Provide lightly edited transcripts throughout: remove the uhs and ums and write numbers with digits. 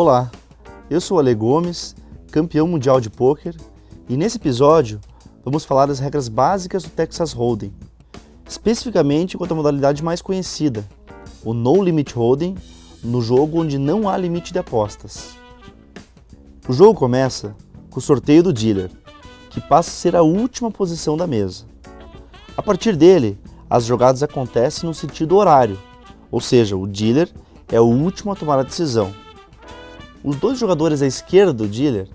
Olá, eu sou Ale Gomes, campeão mundial de pôquer, e nesse episódio vamos falar das regras básicas do Texas Hold'em, especificamente quanto à modalidade mais conhecida, o No Limit Hold'em, no jogo onde não há limite de apostas. O jogo começa com o sorteio do dealer, que passa a ser a última posição da mesa. A partir dele, as jogadas acontecem no sentido horário, ou seja, o dealer é o último a tomar a decisão. Os dois jogadores à esquerda do dealer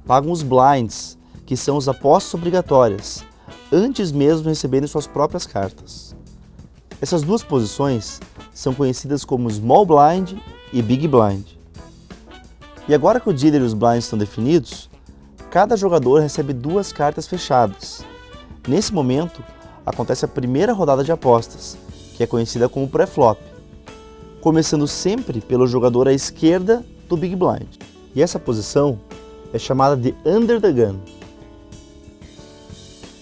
pagam os blinds, que são as apostas obrigatórias, antes mesmo de receberem suas próprias cartas. Essas duas posições são conhecidas como Small Blind e Big Blind. E agora que o dealer e os blinds estão definidos, cada jogador recebe duas cartas fechadas. Nesse momento, acontece a primeira rodada de apostas, que é conhecida como pré-flop, começando sempre pelo jogador à esquerda do Big Blind. E essa posição é chamada de Under the Gun.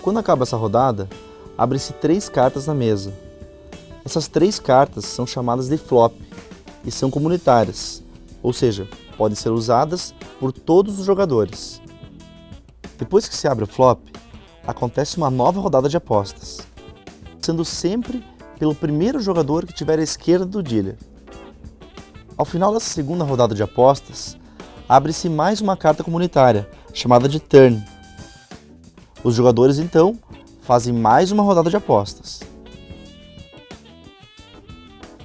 Quando acaba essa rodada, abre-se 3 cartas na mesa. Essas 3 cartas são chamadas de flop e são comunitárias, ou seja, podem ser usadas por todos os jogadores. Depois que se abre o flop, acontece uma nova rodada de apostas, sendo sempre pelo primeiro jogador que estiver à esquerda do dealer. Ao final dessa segunda rodada de apostas, abre-se mais uma carta comunitária, chamada de Turn. Os jogadores, então, fazem mais uma rodada de apostas.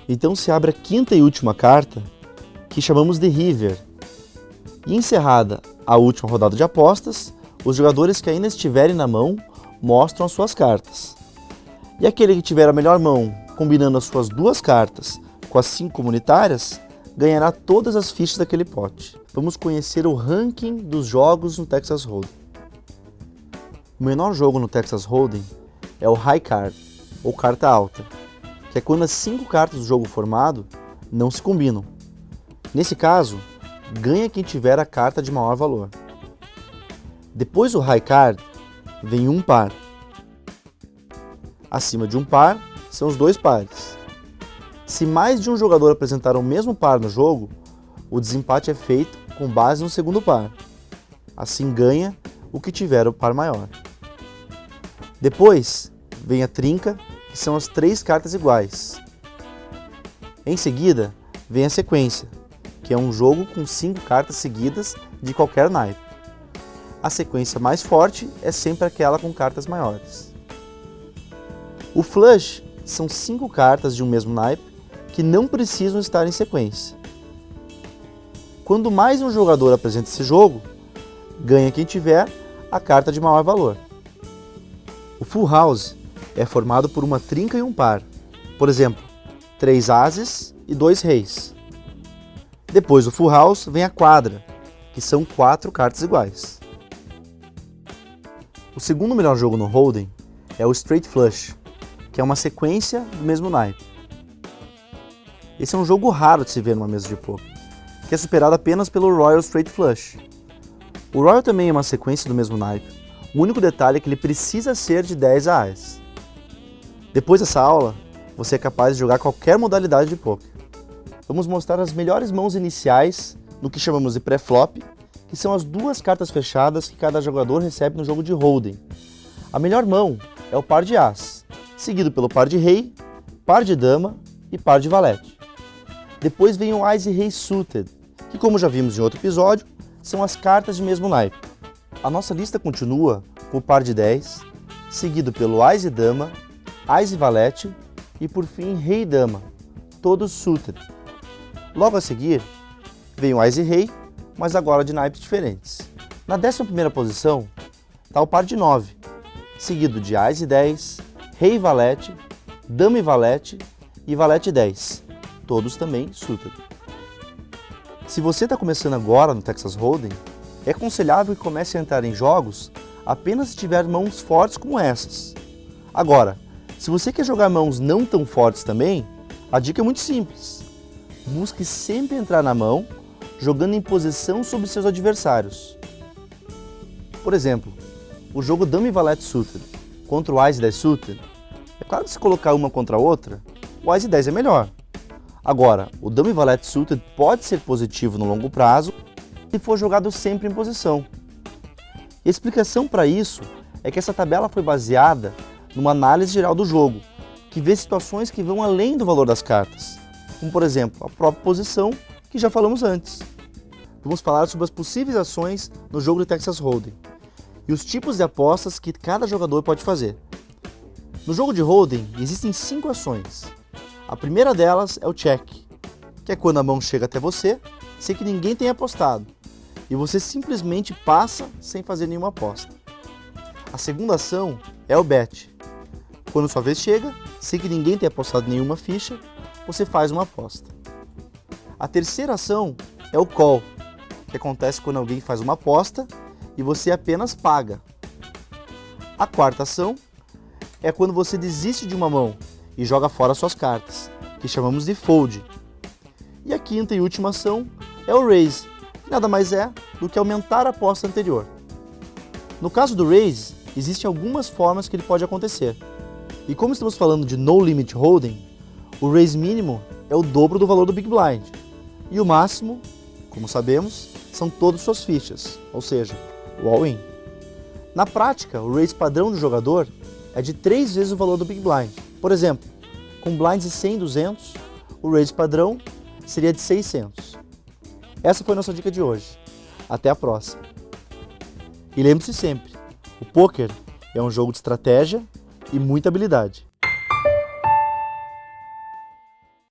Então se abre a quinta e última carta, que chamamos de River. E encerrada a última rodada de apostas, os jogadores que ainda estiverem na mão mostram as suas cartas. E aquele que tiver a melhor mão, combinando as suas 2 cartas com as 5 comunitárias, ganhará todas as fichas daquele pote. Vamos conhecer o ranking dos jogos no Texas Hold'em. O menor jogo no Texas Hold'em é o High Card, ou carta alta, que é quando as 5 cartas do jogo formado não se combinam. Nesse caso, ganha quem tiver a carta de maior valor. Depois do High Card, vem um par. Acima de um par, são os 2 pares. Se mais de um jogador apresentar o mesmo par no jogo, o desempate é feito com base no segundo par. Assim ganha o que tiver o par maior. Depois, vem a trinca, que são as 3 cartas iguais. Em seguida, vem a sequência, que é um jogo com 5 cartas seguidas de qualquer naipe. A sequência mais forte é sempre aquela com cartas maiores. O flush são 5 cartas de um mesmo naipe que não precisam estar em sequência. Quando mais um jogador apresenta esse jogo, ganha quem tiver a carta de maior valor. O full house é formado por uma trinca e um par, por exemplo, 3 ases e 2 reis. Depois do full house vem a quadra, que são 4 cartas iguais. O segundo melhor jogo no Hold'em é o Straight Flush, que é uma sequência do mesmo naipe. Esse é um jogo raro de se ver numa mesa de poker, que é superado apenas pelo Royal Straight Flush. O Royal também é uma sequência do mesmo naipe, o único detalhe é que ele precisa ser de 10 AS. Depois dessa aula, você é capaz de jogar qualquer modalidade de poker. Vamos mostrar as melhores mãos iniciais no que chamamos de pré-flop, que são as 2 cartas fechadas que cada jogador recebe no jogo de Hold'em. A melhor mão é o par de As, seguido pelo par de Rei, par de Dama e par de Valete. Depois vem o Ás e Rei Suited, que, como já vimos em outro episódio, são as cartas de mesmo naipe. A nossa lista continua com o par de 10, seguido pelo Ás e Dama, Ás e Valete e, por fim, Rei e Dama, todos suited. Logo a seguir, vem o Ás e Rei, mas agora de naipes diferentes. Na 11ª posição está o par de 9, seguido de Ás e 10, Rei e Valete, Dama e Valete e Valete 10. Todos também suited. Se você está começando agora no Texas Hold'em, é aconselhável que comece a entrar em jogos apenas se tiver mãos fortes como essas. Agora, se você quer jogar mãos não tão fortes também, a dica é muito simples. Busque sempre entrar na mão, jogando em posição sobre seus adversários. Por exemplo, o jogo Dama e Valete suited contra o Ás e 10 suited, é claro que se colocar uma contra a outra, o Ás e 10 é melhor. Agora, o Dummy Valete Suited pode ser positivo no longo prazo se for jogado sempre em posição. E a explicação para isso é que essa tabela foi baseada numa análise geral do jogo, que vê situações que vão além do valor das cartas, como por exemplo a própria posição, que já falamos antes. Vamos falar sobre as possíveis ações no jogo de Texas Hold'em e os tipos de apostas que cada jogador pode fazer. No jogo de Hold'em existem 5 ações. A primeira delas é o check, que é quando a mão chega até você sem que ninguém tenha apostado, e você simplesmente passa sem fazer nenhuma aposta. A segunda ação é o bet. Quando sua vez chega, sem que ninguém tenha apostado nenhuma ficha, você faz uma aposta. A terceira ação é o call, que acontece quando alguém faz uma aposta e você apenas paga. A quarta ação é quando você desiste de uma mão e joga fora suas cartas, que chamamos de fold. E a quinta e última ação é o raise, que nada mais é do que aumentar a aposta anterior. No caso do raise, existem algumas formas que ele pode acontecer. E como estamos falando de No Limit Hold'em, o raise mínimo é o dobro do valor do Big Blind. E o máximo, como sabemos, são todas suas fichas, ou seja, o all-in. Na prática, o raise padrão do jogador é de 3 vezes o valor do Big Blind. Por exemplo, com blinds de 100 e 200, o raise padrão seria de 600. Essa foi a nossa dica de hoje. Até a próxima. E lembre-se sempre, o poker é um jogo de estratégia e muita habilidade.